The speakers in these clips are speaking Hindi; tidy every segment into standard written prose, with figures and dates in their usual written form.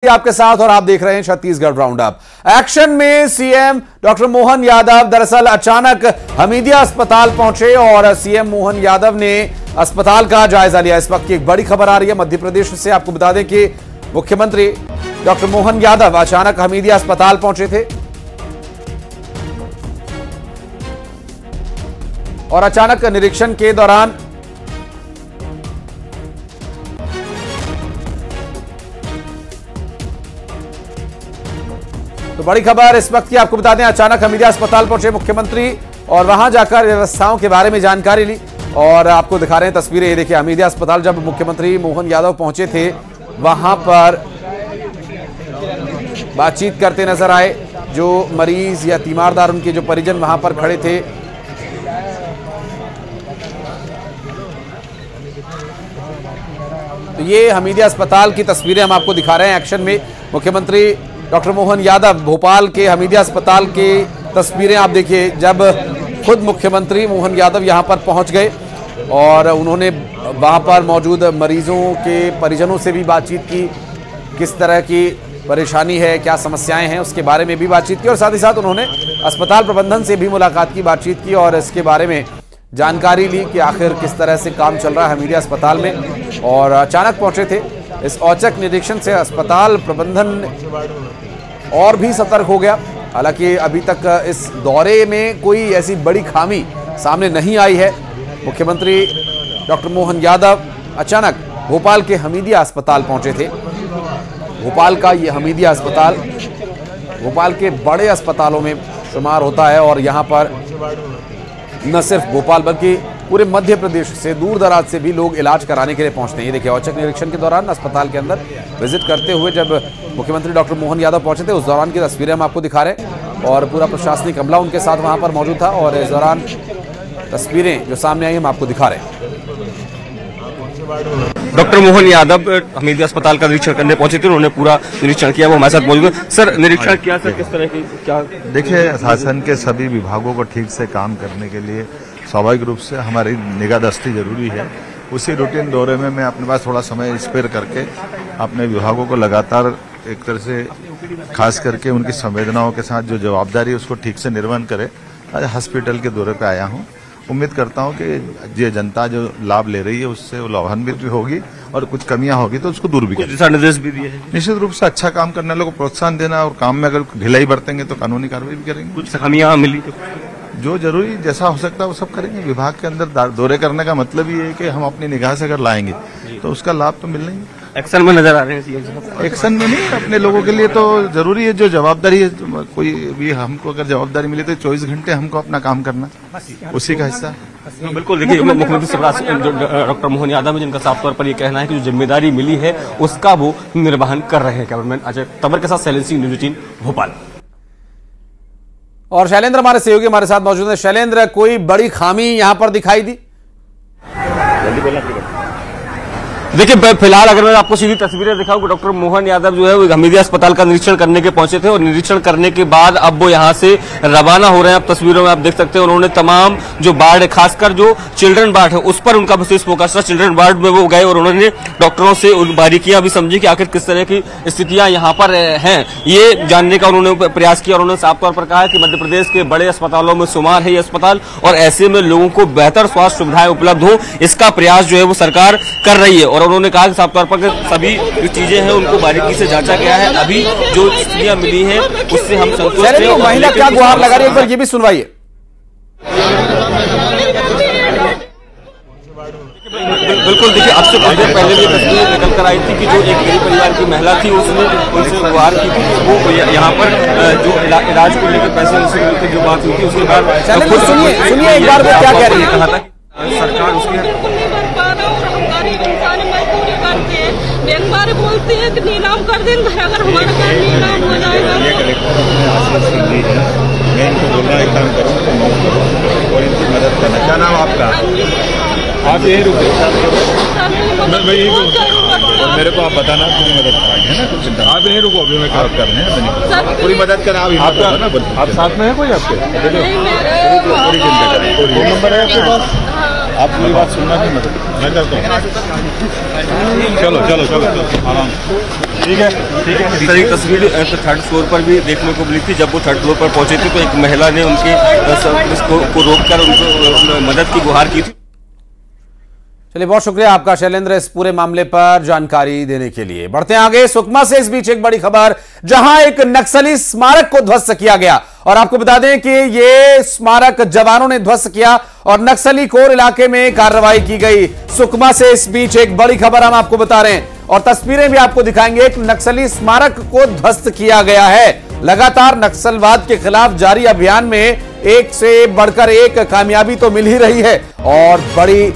आपके साथ और आप देख रहे हैं छत्तीसगढ़ राउंड अप। एक्शन में सीएम डॉक्टर मोहन यादव दरअसल अचानक हमीदिया अस्पताल पहुंचे और सीएम मोहन यादव ने अस्पताल का जायजा लिया। इस वक्त की एक बड़ी खबर आ रही है मध्य प्रदेश से। आपको बता दें कि मुख्यमंत्री डॉक्टर मोहन यादव अचानक हमीदिया अस्पताल पहुंचे थे और अचानक निरीक्षण के दौरान तो बड़ी खबर इस वक्त की आपको बता दें, अचानक हमीदिया अस्पताल पहुंचे मुख्यमंत्री और वहां जाकर व्यवस्थाओं के बारे में जानकारी ली। और आपको दिखा रहे हैं तस्वीरें, ये देखिए हमीदिया अस्पताल जब मुख्यमंत्री मोहन यादव पहुंचे थे वहां पर बातचीत करते नजर आए। जो मरीज या तीमारदार उनके जो परिजन वहां पर खड़े थे, तो ये हमीदिया अस्पताल की तस्वीरें हम आपको दिखा रहे हैं। एक्शन में मुख्यमंत्री डॉक्टर मोहन यादव भोपाल के हमीदिया अस्पताल की तस्वीरें आप देखिए, जब खुद मुख्यमंत्री मोहन यादव यहां पर पहुंच गए और उन्होंने वहां पर मौजूद मरीजों के परिजनों से भी बातचीत की, किस तरह की परेशानी है, क्या समस्याएं हैं, उसके बारे में भी बातचीत की। और साथ ही साथ उन्होंने अस्पताल प्रबंधन से भी मुलाकात की, बातचीत की और इसके बारे में जानकारी ली कि आखिर किस तरह से काम चल रहा है हमीदिया अस्पताल में। और अचानक पहुंचे थे। इस औचक निरीक्षण से अस्पताल प्रबंधन और भी सतर्क हो गया। हालांकि अभी तक इस दौरे में कोई ऐसी बड़ी खामी सामने नहीं आई है। मुख्यमंत्री डॉक्टर मोहन यादव अचानक भोपाल के हमीदिया अस्पताल पहुंचे थे। भोपाल का ये हमीदिया अस्पताल भोपाल के बड़े अस्पतालों में शुमार होता है और यहाँ पर न सिर्फ भोपाल बल्कि पूरे मध्य प्रदेश से दूर दराज से भी लोग इलाज कराने के लिए पहुंचते हैं। ये देखिए औचक निरीक्षण के दौरान अस्पताल के अंदर विजिट करते हुए जब मुख्यमंत्री डॉक्टर मोहन यादव पहुंचे थे, उस दौरान की तस्वीरें हम आपको दिखा रहे हैं और पूरा प्रशासनिक अमला उनके साथ वहां पर मौजूद था। और इस दौरान तस्वीरें जो सामने आई हम आपको दिखा रहे हैं। डॉक्टर मोहन यादव हमीदिया अस्पताल का निरीक्षण करने पहुंचे थे, उन्होंने पूरा निरीक्षण किया, वो हमारे साथ मौजूद है। सर निरीक्षण किया, सर किस तरह की क्या? देखिए, शासन के सभी विभागों को ठीक से काम करने के लिए स्वाभाविक रूप से हमारी निगाहदस्ती जरूरी है। उसी रूटीन दौरे में मैं अपने पास थोड़ा समय स्पेयर करके अपने विभागों को लगातार एक तरह से खास करके उनकी संवेदनाओं के साथ जो जवाबदारी है उसको ठीक से निर्वहन करे। आज हॉस्पिटल के दौरे पे आया हूँ। उम्मीद करता हूँ कि ये जनता जो लाभ ले रही है उससे वो लाभान्वित भी होगी और कुछ कमियां होगी तो उसको दूर भी करेगी। दिशा निर्देश भी दिए हैं निश्चित रूप से अच्छा काम करने वालों को प्रोत्साहन देना और काम में अगर ढिलाई बरतेंगे तो कानूनी कार्रवाई भी करेंगे। कुछ खामियां मिली तो जो जरूरी जैसा हो सकता है वो सब करेंगे। विभाग के अंदर दौरे करने का मतलब ये है कि हम अपनी निगाह से अगर लाएंगे तो उसका लाभ तो मिलना ही। एक्शन में नजर आ रहे हैं। एक्शन में नहीं, अपने लोगों के लिए तो जरूरी है। जो जवाबदारी है, कोई भी हमको अगर जवाबदारी मिली तो 24 घंटे हमको अपना काम करना, उसी का हिस्सा। बिल्कुल, देखिए मुख्यमंत्री डॉक्टर मोहन यादव है जिनका साफ तौर पर ये कहना है कि जो जिम्मेदारी मिली है उसका वो निर्वहन कर रहे हैं। कैमरामैन अजय तंवर के साथ शैलेंद्र सिंह, न्यूज़ 18 भोपाल। और शैलेंद्र हमारे सहयोगी हमारे साथ मौजूद है। शैलेंद्र, कोई बड़ी खामी यहां पर दिखाई दी? देखिए फिलहाल अगर मैं आपको सीधी तस्वीरें दिखाऊं, डॉक्टर मोहन यादव जो है वो हमीदिया अस्पताल का निरीक्षण करने के पहुंचे थे और निरीक्षण करने के बाद अब वो यहां से रवाना हो रहे हैं। आप तस्वीरों में आप देख सकते हैं उन्होंने तमाम जो वार्ड है, खासकर जो चिल्ड्रन वार्ड है उस पर उनका विशेष फोकस था। चिल्ड्रन वार्ड में वो गए और उन्होंने डॉक्टरों से बारीकियां भी समझी कि आखिर किस तरह की स्थितियां यहाँ पर हैं, ये जानने का उन्होंने प्रयास किया। और उन्होंने साफ तौर पर कहा कि मध्य प्रदेश के बड़े अस्पतालों में शुमार है ये अस्पताल और ऐसे में लोगों को बेहतर स्वास्थ्य सुविधाएं उपलब्ध हो, इसका प्रयास जो है वो सरकार कर रही है। और उन्होंने कहा कि साफ तौर पर सभी जो चीजें हैं उनको बारीकी से जांचा गया है। अभी जो स्थितियां मिली हैं उससे हम संतुष्ट हैं। महिला क्या गुहार लगा रही है, एक बार ये भी सुनवाइए। बिल्कुल, देखिए अब से कुछ देर पहले भी तस्वीर निकल कर आई थी कि जो एक गरीब परिवार की महिला थी उसने उनसे गुहार की थी कि वो यहाँ पर जो इलाज को लेकर पैसे से जो बात हुई थी उसके बाद सुनिए एक बार वो क्या कह रही है। कहा था सरकार उसके एक बार बोलते हैं कि नीलाम कर देंगे, अगर हमारा घर नीलाम हो जाएगा। मैं इनको बोल रहा एक काम करूँ और इनकी मदद करना। क्या नाम आपका? आप यही रुको, मैं यही और मेरे को आप बताना पूरी मदद कराएंगे, है ना? कुछ चिंता आप यही रुको, अभी मैं काम करने हैं पूरी मदद करना। आप साथ में है कोई आपके? पूरी चिंता करें। फोन नंबर है आपके पास? आप मेरी बात सुनना नहीं, मैं करता हूँ। चलो चलो चलो चलो आराम। ठीक है इस तरह की तस्वीर थर्ड फ्लोर पर भी देखने को मिली थी। जब वो थर्ड फ्लोर पर पहुंचे थे तो एक महिला ने उनके को रोककर उनको मदद की गुहार की थी। चलिए, बहुत शुक्रिया आपका शैलेंद्र इस पूरे मामले पर जानकारी देने के लिए। बढ़ते हैं आगे सुकमा से। इस बीच एक बड़ी खबर, जहां एक नक्सली स्मारक को ध्वस्त किया गया और आपको बता दें कि यह स्मारक जवानों ने ध्वस्त किया और नक्सली कोर इलाके में कार्रवाई की गई। सुकमा से इस बीच एक बड़ी खबर हम आपको बता रहे हैं और तस्वीरें भी आपको दिखाएंगे। एक नक्सली स्मारक को ध्वस्त किया गया है। लगातार नक्सलवाद के खिलाफ जारी अभियान में एक से बढ़कर एक कामयाबी तो मिल ही रही है और बड़ी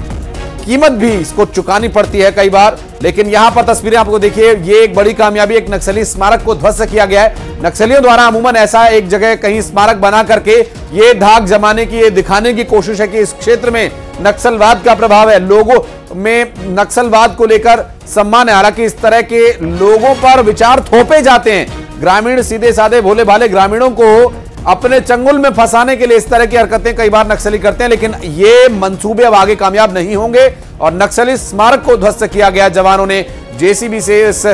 कीमत भी इसको चुकानी पड़ती है कई बार। लेकिन यहां पर तस्वीरें आपको देखिए, ये एक बड़ी कामयाबी, एक नक्सली स्मारक को ध्वस्त किया गया है। नक्सलियों द्वारा अमूमन ऐसा एक जगह कहीं स्मारक बना करके ये धाक जमाने की, ये दिखाने की कोशिश है कि इस क्षेत्र में नक्सलवाद का प्रभाव है, लोगों में नक्सलवाद को लेकर सम्मान है। हालांकि इस तरह के लोगों पर विचार थोपे जाते हैं। ग्रामीण सीधे साधे भोले भाले ग्रामीणों को अपने चंगुल में फंसाने के लिए इस तरह की हरकतें कई बार नक्सली करते हैं, लेकिन ये मंसूबे अब आगे कामयाब नहीं होंगे और नक्सली स्मारक को ध्वस्त किया गया। जवानों ने जेसीबी से इस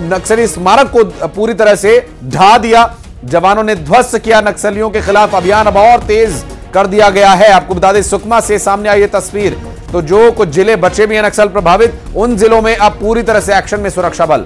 नक्सली स्मारक को पूरी तरह से ढा दिया। जवानों ने ध्वस्त किया। नक्सलियों के खिलाफ अभियान अब और तेज कर दिया गया है। आपको बता दें, सुकमा से सामने आई ये तस्वीर, तो जो कुछ जिले बचे भी हैं नक्सल प्रभावित, उन जिलों में अब पूरी तरह से एक्शन में सुरक्षा बल।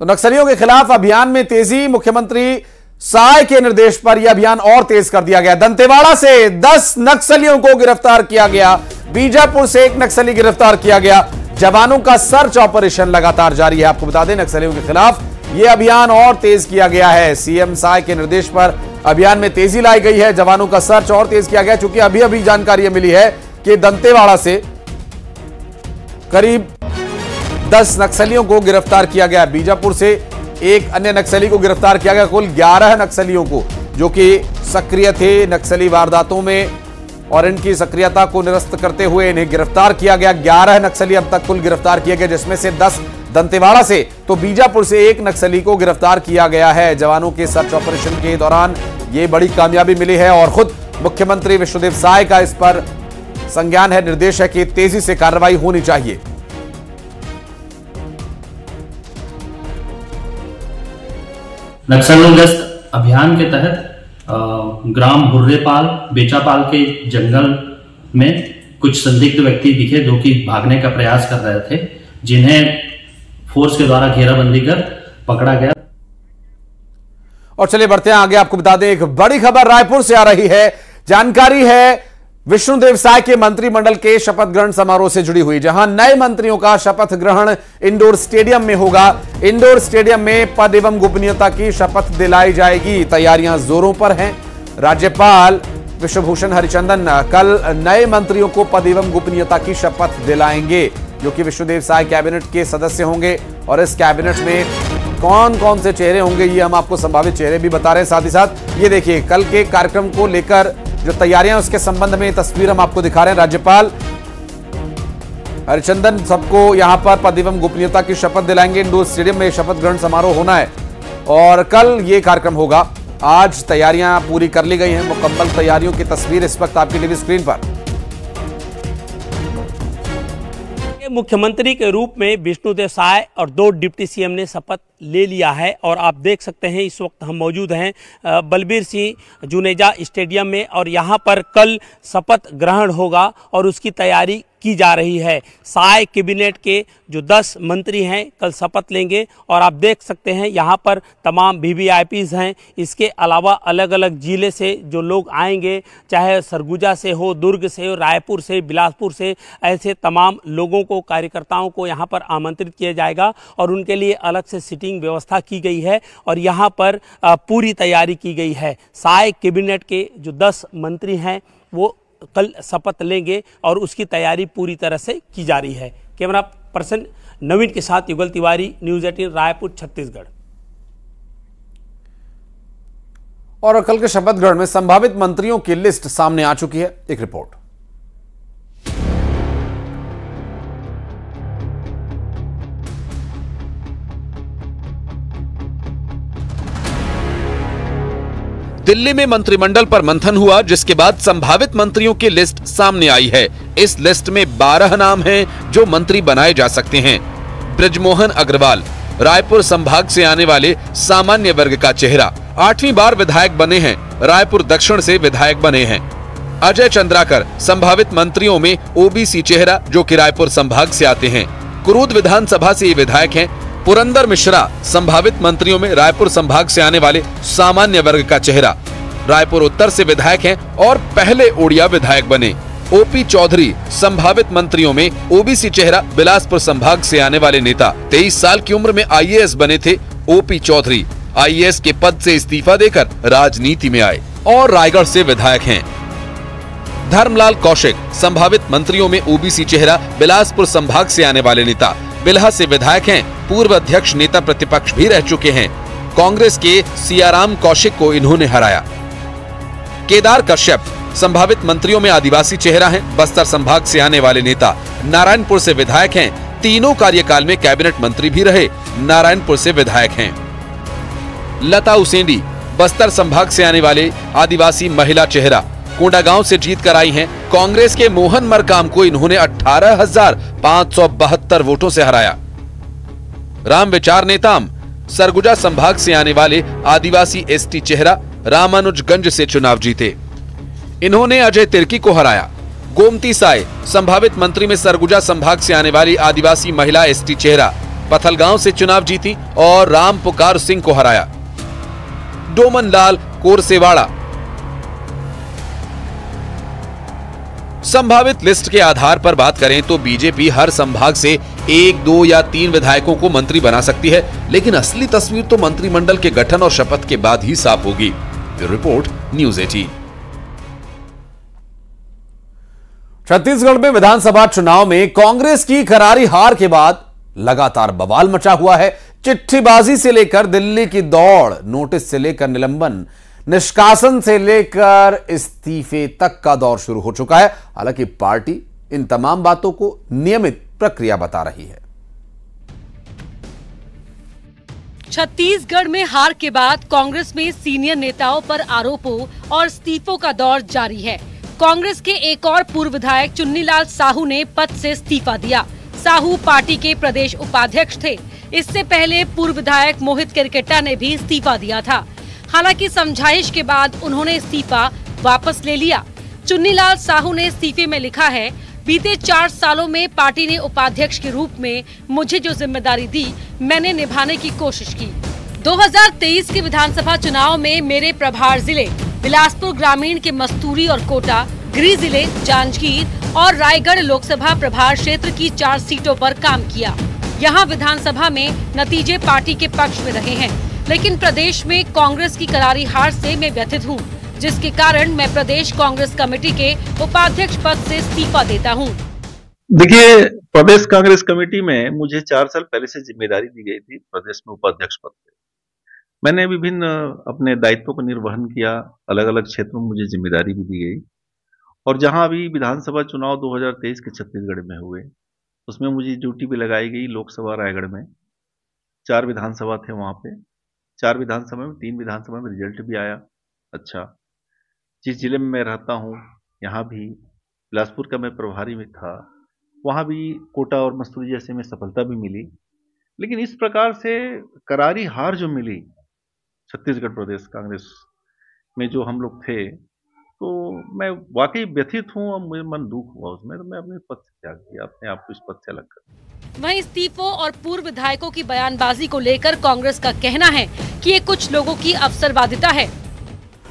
तो नक्सलियों के खिलाफ अभियान में तेजी। मुख्यमंत्री साय के निर्देश पर यह अभियान और तेज कर दिया गया। दंतेवाड़ा से 10 नक्सलियों को गिरफ्तार किया गया। बीजापुर से एक नक्सली गिरफ्तार किया गया। जवानों का सर्च ऑपरेशन लगातार जारी है। आपको बता दें, नक्सलियों के खिलाफ यह अभियान और तेज किया गया है। सीएम साय के निर्देश पर अभियान में तेजी लाई गई है। जवानों का सर्च और तेज किया गया, चूंकि अभी अभी जानकारी मिली है कि दंतेवाड़ा से करीब 10 नक्सलियों को गिरफ्तार किया गया। बीजापुर से एक अन्य नक्सली को गिरफ्तार किया गया। कुल 11 नक्सलियों को जो कि सक्रिय थे नक्सली वारदातों में और इनकी सक्रियता को निरस्त करते हुए इन्हें गिरफ्तार किया गया। 11 नक्सली अब तक कुल गिरफ्तार किए गए, जिसमें से 10 दंतेवाड़ा से, तो बीजापुर से एक नक्सली को गिरफ्तार किया गया है। जवानों के सर्च ऑपरेशन के दौरान यह बड़ी कामयाबी मिली है और खुद मुख्यमंत्री विष्णुदेव साय का इस पर संज्ञान है, निर्देश है कि तेजी से कार्रवाई होनी चाहिए। नक्सलग्रस्त अभियान के तहत ग्राम हुर्रेपाल बेचापाल के जंगल में कुछ संदिग्ध व्यक्ति दिखे जो कि भागने का प्रयास कर रहे थे, जिन्हें फोर्स के द्वारा घेराबंदी कर पकड़ा गया। और चलिए बढ़ते हैं आगे। आपको बता दें, एक बड़ी खबर रायपुर से आ रही है। जानकारी है विष्णुदेव साय के मंत्रिमंडल के शपथ ग्रहण समारोह से जुड़ी हुई, जहां नए मंत्रियों का शपथ ग्रहण इंडोर स्टेडियम में होगा। इंडोर स्टेडियम में पद एवं गोपनीयता की शपथ दिलाई जाएगी। तैयारियां जोरों पर हैं। राज्यपाल विश्वभूषण हरिचंदन कल नए मंत्रियों को पद एवं गोपनीयता की शपथ दिलाएंगे, जो कि विष्णुदेव साय कैबिनेट के सदस्य होंगे। और इस कैबिनेट में कौन कौन से चेहरे होंगे ये हम आपको संभावित चेहरे भी बता रहे हैं। साथ ही साथ ये देखिए, कल के कार्यक्रम को लेकर जो तैयारियां उसके संबंध में तस्वीर हम आपको दिखा रहे हैं। राज्यपाल हरिचंदन सबको यहां पर पद एवं गोपनीयता की शपथ दिलाएंगे। इंडोर स्टेडियम में शपथ ग्रहण समारोह होना है और कल ये कार्यक्रम होगा। आज तैयारियां पूरी कर ली गई हैं। मुकम्मल तैयारियों की तस्वीर इस वक्त आपकी टीवी स्क्रीन पर। मुख्यमंत्री के रूप में विष्णुदेव साय और 2 डिप्टी सीएम ने शपथ ले लिया है और आप देख सकते हैं इस वक्त हम मौजूद हैं बलबीर सिंह जुनेजा स्टेडियम में और यहाँ पर कल शपथ ग्रहण होगा और उसकी तैयारी की जा रही है। साय कैबिनेट के जो 10 मंत्री हैं कल शपथ लेंगे और आप देख सकते हैं यहाँ पर तमाम वीवीआईपीज हैं। इसके अलावा अलग अलग जिले से जो लोग आएंगे, चाहे सरगुजा से हो, दुर्ग से हो, रायपुर से, बिलासपुर से, ऐसे तमाम लोगों को, कार्यकर्ताओं को यहाँ पर आमंत्रित किया जाएगा और उनके लिए अलग से सीटिंग व्यवस्था की गई है और यहाँ पर पूरी तैयारी की गई है। साय कैबिनेट के जो 10 मंत्री हैं वो कल शपथ लेंगे और उसकी तैयारी पूरी तरह से की जा रही है। कैमरा पर्सन नवीन के साथ युगल तिवारी, न्यूज़ 18 रायपुर, छत्तीसगढ़। और कल के शपथ ग्रहण में संभावित मंत्रियों की लिस्ट सामने आ चुकी है। एक रिपोर्ट। दिल्ली में मंत्रिमंडल पर मंथन हुआ, जिसके बाद संभावित मंत्रियों की लिस्ट सामने आई है। इस लिस्ट में 12 नाम हैं जो मंत्री बनाए जा सकते हैं। बृजमोहन अग्रवाल रायपुर संभाग से आने वाले सामान्य वर्ग का चेहरा, 8वीं बार विधायक बने हैं, रायपुर दक्षिण से विधायक बने हैं। अजय चंद्राकर संभावित मंत्रियों में ओबीसी चेहरा, जो कि रायपुर संभाग से आते हैं। कुरूद विधानसभा से ये विधायक हैं। पुरंदर मिश्रा संभावित मंत्रियों में रायपुर संभाग से आने वाले सामान्य वर्ग का चेहरा, रायपुर उत्तर से विधायक हैं और पहले ओडिया विधायक बने। ओपी चौधरी संभावित मंत्रियों में ओबीसी चेहरा, बिलासपुर संभाग से आने वाले नेता। 23 साल की उम्र में आईएएस बने थे ओपी चौधरी। आईएएस के पद से इस्तीफा देकर राजनीति में आए और रायगढ़ से विधायक हैं। धर्मलाल कौशिक संभावित मंत्रियों में ओबीसी चेहरा, बिलासपुर संभाग से आने वाले नेता, बिल्हा से विधायक हैं। पूर्व अध्यक्ष नेता प्रतिपक्ष भी रह चुके हैं। कांग्रेस के सियाराम कौशिक को इन्होंने हराया। केदार कश्यप संभावित मंत्रियों में आदिवासी चेहरा हैं, बस्तर संभाग से आने वाले नेता, नारायणपुर से विधायक हैं। तीनों कार्यकाल में कैबिनेट मंत्री भी रहे, नारायणपुर से विधायक हैं। लता उसेंडी बस्तर संभाग से आने वाले आदिवासी महिला चेहरा, कोंडागांव से जीत कर आई हैं। कांग्रेस के मोहन मरकाम को इन्होंने 18,572 वोटों से हराया। राम विचार नेताम सरगुजा संभाग से आने वाले आदिवासी एसटी चेहरा, रामानुजगंज से चुनाव जीते। इन्होंने अजय तिर्की को हराया। गोमती साय संभावित मंत्री में सरगुजा संभाग से आने वाली आदिवासी महिला एसटी चेहरा, पथलगांव से चुनाव जीती और राम पुकार सिंह को हराया। डोमन लाल कोरसेवाड़ा संभावित लिस्ट के आधार पर बात करें तो बीजेपी हर संभाग से 1, 2 या 3 विधायकों को मंत्री बना सकती है, लेकिन असली तस्वीर तो मंत्रिमंडल के गठन और शपथ के बाद ही साफ होगी। Report news 18। छत्तीसगढ़ में विधानसभा चुनाव में कांग्रेस की करारी हार के बाद लगातार बवाल मचा हुआ है। चिट्ठीबाजी से लेकर दिल्ली की दौड़, नोटिस से लेकर निलंबन, निष्कासन से लेकर इस्तीफे तक का दौर शुरू हो चुका है। हालांकि पार्टी इन तमाम बातों को नियमित प्रक्रिया बता रही है। छत्तीसगढ़ में हार के बाद कांग्रेस में सीनियर नेताओं पर आरोपों और इस्तीफों का दौर जारी है। कांग्रेस के एक और पूर्व विधायक चुन्नीलाल साहू ने पद से इस्तीफा दिया। साहू पार्टी के प्रदेश उपाध्यक्ष थे। इससे पहले पूर्व विधायक मोहित केरकेट्टा ने भी इस्तीफा दिया था। हालांकि समझाइश के बाद उन्होंने इस्तीफा वापस ले लिया। चुन्नीलाल साहू ने इस्तीफे में लिखा है, बीते 4 सालों में पार्टी ने उपाध्यक्ष के रूप में मुझे जो जिम्मेदारी दी, मैंने निभाने की कोशिश की। 2023 के विधानसभा चुनाव में मेरे प्रभार जिले बिलासपुर ग्रामीण के मस्तूरी और कोटा, गृह जिले जांजगीर और रायगढ़ लोकसभा प्रभार क्षेत्र की 4 सीटों पर काम किया। यहाँ विधानसभा में नतीजे पार्टी के पक्ष में रहे हैं, लेकिन प्रदेश में कांग्रेस की करारी हार से मैं व्यथित हूँ, जिसके कारण मैं प्रदेश कांग्रेस कमेटी के उपाध्यक्ष पद से इस्तीफा देता हूँ। देखिए, प्रदेश कांग्रेस कमेटी में मुझे 4 साल पहले से जिम्मेदारी दी गई थी प्रदेश में उपाध्यक्ष पद पे। मैंने विभिन्न अपने दायित्वों का निर्वहन किया, अलग अलग क्षेत्रों में मुझे जिम्मेदारी भी दी गई। और जहां अभी विधानसभा चुनाव 2023 के छत्तीसगढ़ में हुए, उसमें मुझे ड्यूटी भी लगाई गई। लोकसभा रायगढ़ में 4 विधानसभा थे, वहां पे 4 विधानसभा में 3 विधानसभा में रिजल्ट भी आया अच्छा। जिस जिले में मैं रहता हूँ, यहाँ भी बिलासपुर का मैं प्रभारी में था, वहाँ भी कोटा और मस्तूरी जैसे में सफलता भी मिली। लेकिन इस प्रकार से करारी हार जो मिली छत्तीसगढ़ प्रदेश कांग्रेस में जो हम लोग थे, तो मैं वाकई व्यथित हूँ और मेरा मन दुख हुआ उसमें। तो मैं अपने पद से त्याग किया, अपने आप को इस पद से अलग कर। वहीं इस्तीफों और पूर्व विधायकों की बयानबाजी को लेकर कांग्रेस का कहना है कि ये कुछ लोगों की अवसरवादिता है।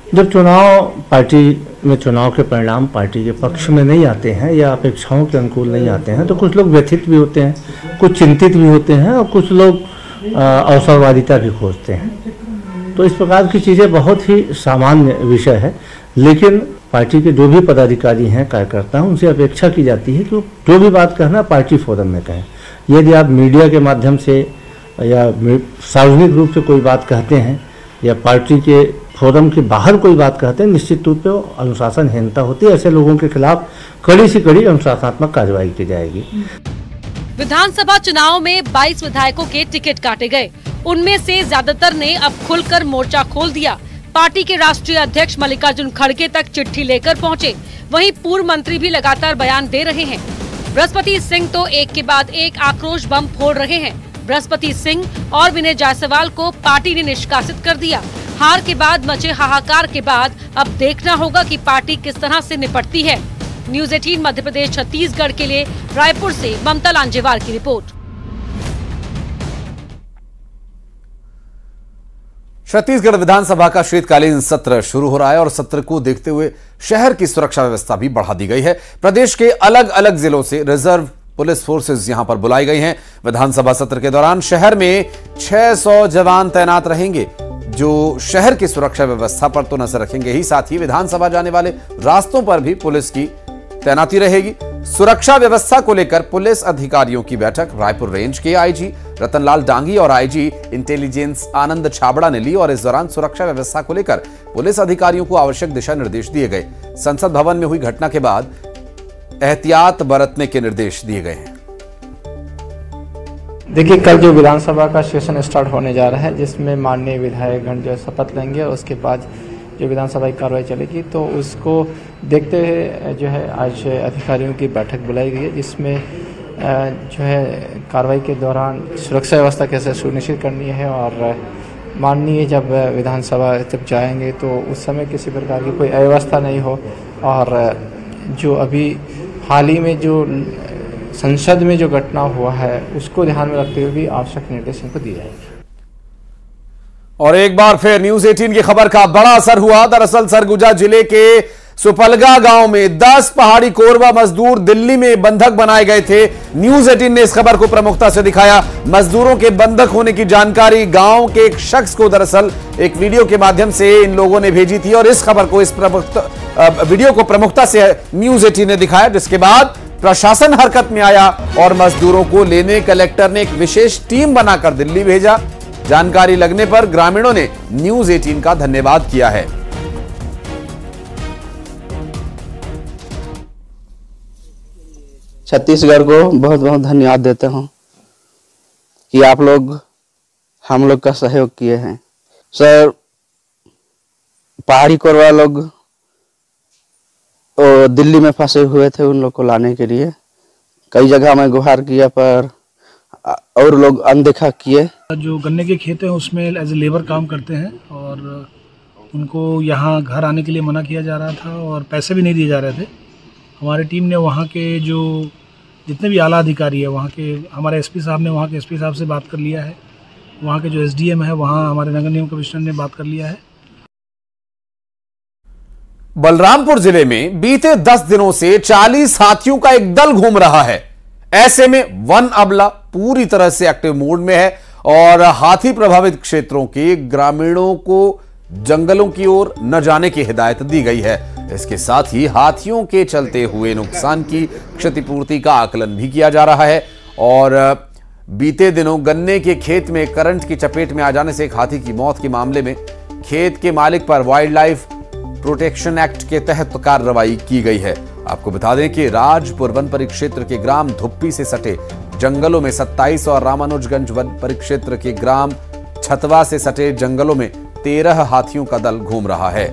जब चुनाव पार्टी में चुनाव के परिणाम पार्टी के पक्ष में नहीं आते हैं या अपेक्षाओं के अनुकूल नहीं आते हैं, तो कुछ लोग व्यथित भी होते हैं, कुछ चिंतित भी होते हैं और कुछ लोग अवसरवादिता भी खोजते हैं। तो इस प्रकार की चीज़ें बहुत ही सामान्य विषय है। लेकिन पार्टी के जो भी पदाधिकारी हैं, कार्यकर्ता हैं, उनसे अपेक्षा की जाती है कि जो भी बात कहना पार्टी फोरम में कहें। यदि आप मीडिया के माध्यम से या सार्वजनिक रूप से कोई बात कहते हैं या पार्टी के फोरम के बाहर कोई बात कहते हैं, निश्चित रूप से अनुशासनहीनता होती है। ऐसे लोगों के खिलाफ कड़ी से कड़ी अनुशासनात्मक कार्रवाई की जाएगी। विधानसभा चुनाव में 22 विधायकों के टिकट काटे गए। उनमें से ज्यादातर ने अब खुलकर मोर्चा खोल दिया। पार्टी के राष्ट्रीय अध्यक्ष मल्लिकार्जुन खड़गे तक चिट्ठी लेकर पहुंचे। वहीं पूर्व मंत्री भी लगातार बयान दे रहे हैं। बृहस्पति सिंह तो एक के बाद एक आक्रोश बम फोड़ रहे हैं। बृहस्पति सिंह और विनय जायसवाल को पार्टी ने निष्कासित कर दिया। हार के बाद मचे हाहाकार के बाद अब देखना होगा कि पार्टी किस तरह से निपटती है। न्यूज़ 18 मध्य प्रदेश छत्तीसगढ़ के लिए रायपुर से ममता लांजेवार की रिपोर्ट। छत्तीसगढ़ विधानसभा का शीतकालीन सत्र शुरू हो रहा है और सत्र को देखते हुए शहर की सुरक्षा व्यवस्था भी बढ़ा दी गई है। प्रदेश के अलग अलग जिलों से रिजर्व पुलिस फोर्सेस यहां पर बुलाई गई हैं। विधानसभा सत्र के दौरान शहर में 600 जवान तैनात रहेंगे, जो शहर की सुरक्षा व्यवस्था पर तो नजर रखेंगे ही, साथ ही विधानसभा जाने वाले रास्तों पर भी पुलिस की तैनाती रहेगी। सुरक्षा व्यवस्था को लेकर पुलिस अधिकारियों की बैठक रायपुर रेंज के आईजी रतनलाल डांगी और आईजी इंटेलिजेंस आनंद छाबड़ा ने ली और इस दौरान सुरक्षा व्यवस्था को लेकर पुलिस अधिकारियों को आवश्यक दिशा निर्देश दिए गए। संसद भवन में हुई घटना के बाद एहतियात बरतने के निर्देश दिए गए हैं। देखिए, कल जो विधानसभा का सेशन स्टार्ट होने जा रहा है, जिसमें माननीय विधायकगण जो शपथ लेंगे और उसके बाद जो विधानसभा की कार्रवाई चलेगी, तो उसको देखते हुए जो है आज अधिकारियों की बैठक बुलाई गई है, जिसमें जो है कार्रवाई के दौरान सुरक्षा व्यवस्था कैसे सुनिश्चित करनी है और माननीय जब विधानसभा जब जाएंगे तो उस समय किसी प्रकार की कोई अव्यवस्था नहीं हो और जो अभी हाल ही में जो संसद में जो घटना हुआ है उसको ध्यान में रखते हुए भी आवश्यक निर्देश इनको दिए जाएंगे। और एक बार फिर न्यूज़ 18 की खबर का बड़ा असर हुआ। दरअसल सरगुजा जिले के सुपलगा गांव में 10 पहाड़ी कोरबा मजदूर दिल्ली में बंधक बनाए गए थे। न्यूज़ 18 ने इस खबर को प्रमुखता से दिखाया। मजदूरों के बंधक होने की जानकारी गांव के एक शख्स को दरअसल एक वीडियो के माध्यम से इन लोगों ने भेजी थी और इस खबर को वीडियो को प्रमुखता से न्यूज़ 18 ने दिखाया, जिसके बाद प्रशासन हरकत में आया और मजदूरों को लेने कलेक्टर ने एक विशेष टीम बनाकर दिल्ली भेजा। जानकारी लगने पर ग्रामीणों ने न्यूज़ 18 का धन्यवाद किया है। छत्तीसगढ़ को बहुत बहुत धन्यवाद देते हूं कि आप लोग हम लोग का सहयोग किए हैं। सर, पहाड़ी कोरवा लोग दिल्ली में फंसे हुए थे, उन लोग को लाने के लिए कई जगह में गुहार किया पर और लोग अनदेखा किए। जो गन्ने के खेत हैं उसमें एज ए लेबर काम करते हैं और उनको यहाँ घर आने के लिए मना किया जा रहा था और पैसे भी नहीं दिए जा रहे थे। हमारी टीम ने वहाँ के जो जितने भी आला अधिकारी है, वहाँ के हमारे एसपी साहब ने वहाँ के एसपी साहब से बात कर लिया है, वहाँ के जो एसडीएम है वहाँ हमारे नगर निगम कमिश्नर ने बात कर लिया है। बलरामपुर जिले में बीते 10 दिनों से 40 हाथियों का एक दल घूम रहा है। ऐसे में वन अमला पूरी तरह से एक्टिव मोड में है और हाथी प्रभावित क्षेत्रों के ग्रामीणों को जंगलों की ओर न जाने की हिदायत दी गई है। इसके साथ ही हाथियों के चलते हुए नुकसान की क्षतिपूर्ति का आकलन भी किया जा रहा है। और बीते दिनों गन्ने के खेत में करंट की चपेट में आ जाने से एक हाथी की मौत के मामले में खेत के मालिक पर वाइल्ड लाइफ प्रोटेक्शन एक्ट के तहत कार्रवाई की गई है। आपको बता दें कि राजपुर वन परिक्षेत्र के ग्राम धुप्पी से सटे जंगलों में 27 और रामानुजगंज वन परिक्षेत्र के ग्राम छतवा से सटे जंगलों में 13 हाथियों का दल घूम रहा है।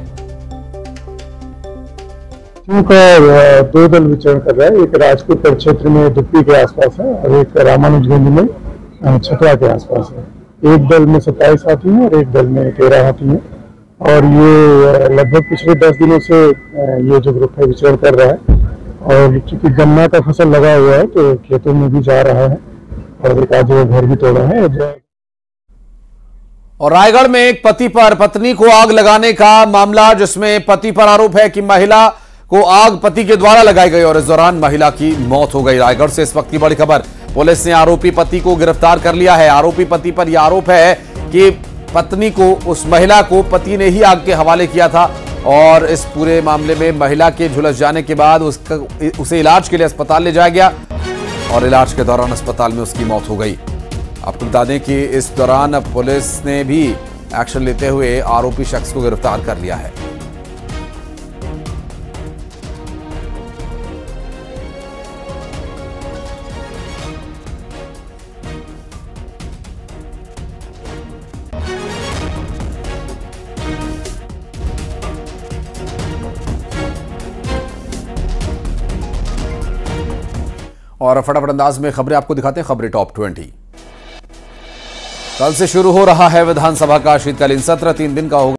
दो दल विचरण कर रहा है, एक राजपुर परिक्षेत्र में धुप्पी के आसपास है और एक रामानुजगंज में छतवा के आसपास है। एक दल में 27 हाथी हैं और एक दल में 13 हाथी हैं और ये लगभग पिछले 10 दिनों से ये जो ग्रुप है विचरण कर रहा है और चूंकि गन्ना का फसल लगा हुआ है तो खेतों में भी जा रहा है और एक आध घर भी तोड़ा है। और रायगढ़ में एक पति पर पत्नी को आग लगाने का मामला, जिसमें पति पर आरोप है कि महिला को आग पति के द्वारा लगाई गई और इस दौरान महिला की मौत हो गई। रायगढ़ से इस वक्त की बड़ी खबर, पुलिस ने आरोपी पति को गिरफ्तार कर लिया है। आरोपी पति पर यह आरोप है कि पत्नी को, उस महिला को पति ने ही आग के हवाले किया था और इस पूरे मामले में महिला के झुलस जाने के बाद उसे इलाज के लिए अस्पताल ले जाया गया और इलाज के दौरान अस्पताल में उसकी मौत हो गई। आपको बता दें कि इस दौरान पुलिस ने भी एक्शन लेते हुए आरोपी शख्स को गिरफ्तार कर लिया है। और फटाफट अंदाज में खबरें आपको दिखाते हैं। खबरें टॉप 20। कल से शुरू हो रहा है विधानसभा का शीतकालीन सत्र, 3 दिन का होगा।